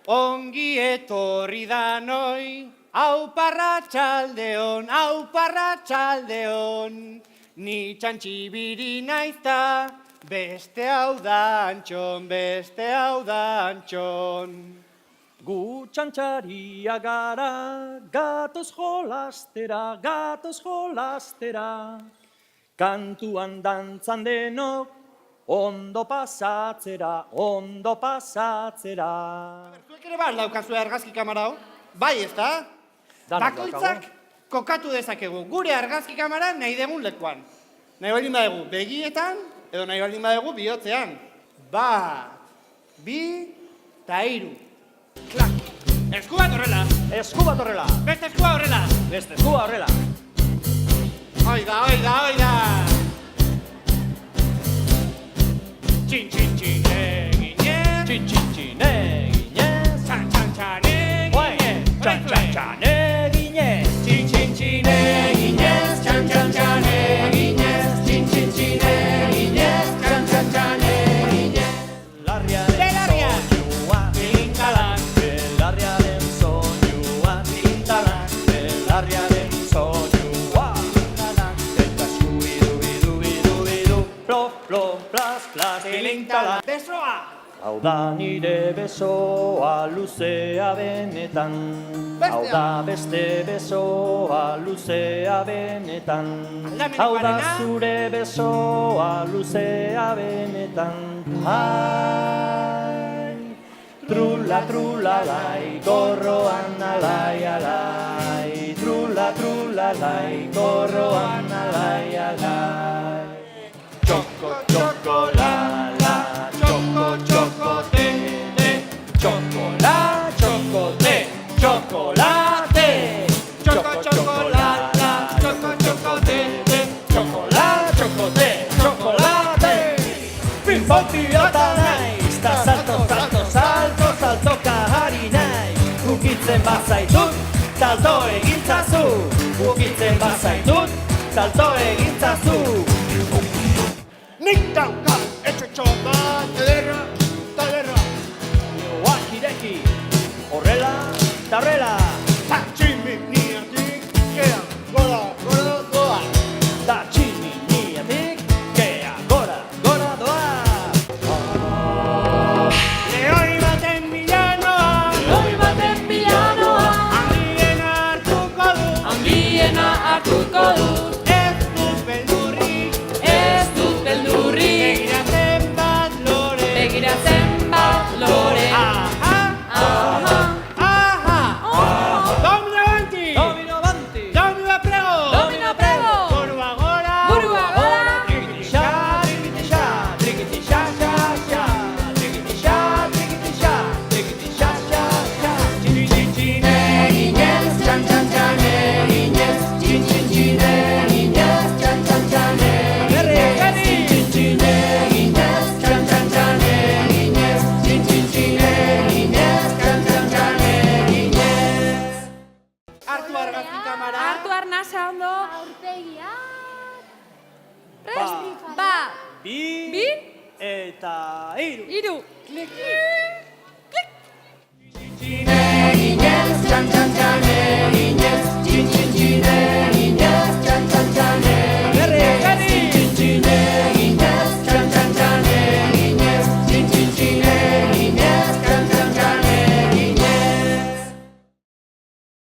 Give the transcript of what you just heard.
Ongi etorri danoi, hau parratxaldeon, ni txantxibiri naizta, beste hau da antxon, beste hau da antxon. Gu txantxaria gara, gatoz jolastera, kantuan dantzan denok, ondo pasatzera. Zuek ere bat daukazue argazki kamara hau? Bai, ez da? Bakoitzak kokatu dezakegu, gure argazki kamara nahi degun lekuan. Nahi baldin badegu begietan, edo nahi baldin badegu bihotzean. Bat, bi, eta hiru. Klak! Esku bat horrela! Esku bat horrela! Beste eskua horrela! Beste eskua horrela! Oida! Txin-txin-txin eginez! Txin-txin-txin eginez! Txan-txan-txan eginez! Txan-txan-txan eginez! Txin-txin-txin eginez! Txan-txan-txan eginez! Txin-txin-txin eginez! Txan-txan-txan eginez! Belarriaren soinua Tintalan! Belarriaren soinua Tintalan! Belarriaren soinua Eta esku-idu-idu-idu-idu Plo-plo, plas-plas Tintalan! Besoa! Hau da nire besoa luzea benetan. Hau da beste besoa luzea benetan. Hau da zure besoa luzea benetan. Ai, trula, trula, lai, gorroan alai, alai. Trula, trula, lai, gorroan alai, alai. Txoko, txoko, la, la. Chocolate, chocolate, chocolate, chocolate, chocolate, chocolate, chocolate. Ping-pong pilota naiz, ta salto, salto, salto, saltoka hari naiz. Ukitzen bazaitut, salto egintzazu. Ukitzen bazaitut, salto egintzazu. Nik dauka, etxotxo bat, ederra, talerra. Nioak ireki, horrela, ta horrela. Ta tximiniatik, kea, gora, gora, doa. Ta tximiniatik, kea, gora, gora, doa. Lehoi baten bilanoa, handiena hartuko du. Begiratzen bat lore Aha, aha, aha. Domino banti, Domino banti, domino prego, burua gora, trikitixa, trikitixa, trikitixa, xa, xa, trikitixa, trikitixa, trikitixa, xa, xa. Txin-txin-txin eginez, txan-txan-txan eginez, txin-txin-txin eginez, txan-txan-txan eginez, txin-txin-txin eginez, txan-txan-txan eginez, txin-txin-txin eginez, txan-txan-txan eginez. Hartu argazki kamara. Hartu arnasa ondo Aurpegia. Prest, bat, bi, bi, eta hiru. hiru.